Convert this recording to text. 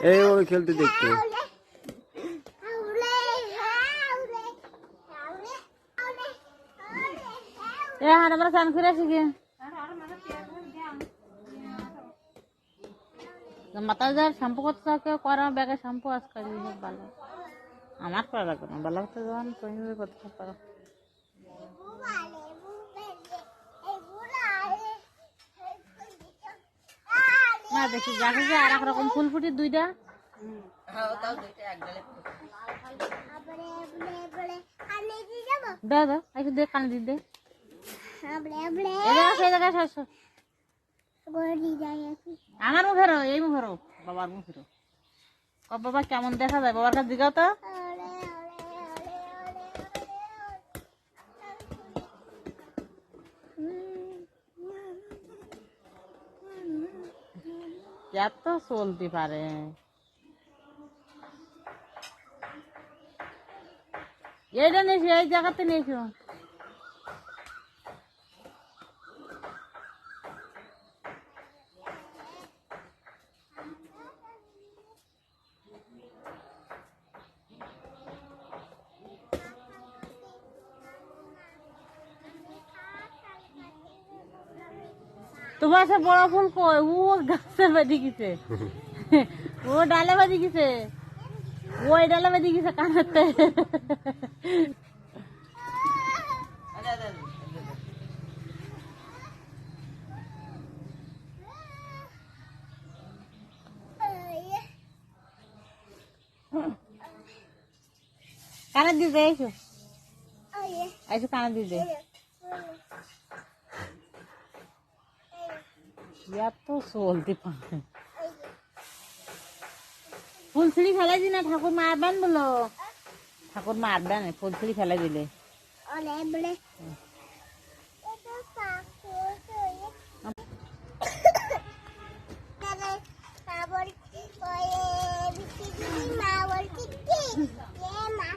এইভাবে খেলতে দেখতে। আমরা চান করে আসি গিয়ে মাথা যার শ্যাম্পু করতে থাকে করা ব্যাগে শ্যাম্পু আজকে ভালো আমার করা লাগবে না ভালো হতে যান তুমি করতে পারো না দেখি যাকে যে আর এক রকম ফুল ফুটি দুইটা দাও দাও একটু দে কানে দি দে আমার মুখেরও এই মুখেরও বাবার মুখেরও বাবা কেমন দেখা যায় বাবার কাছে জিগাও তো এত চলতে পারে এইটা নিয়েছি এই জায়গাতে নিয়েছো তোমার সে বড় ফুল কই ও গাছে বেঁধে গেছে ও ডালে বেঁধে গেছে ওই ডালে বেঁধে গেছে কানেতে কানে দিতে এসো এসো কানে দিতে এত চলতে পারে ফুলছড়ি ফেলাই দি না ঠাকুর মারবেন বলো ঠাকুর মারবেন ফুলছড়ি ফেলাই দিলে মা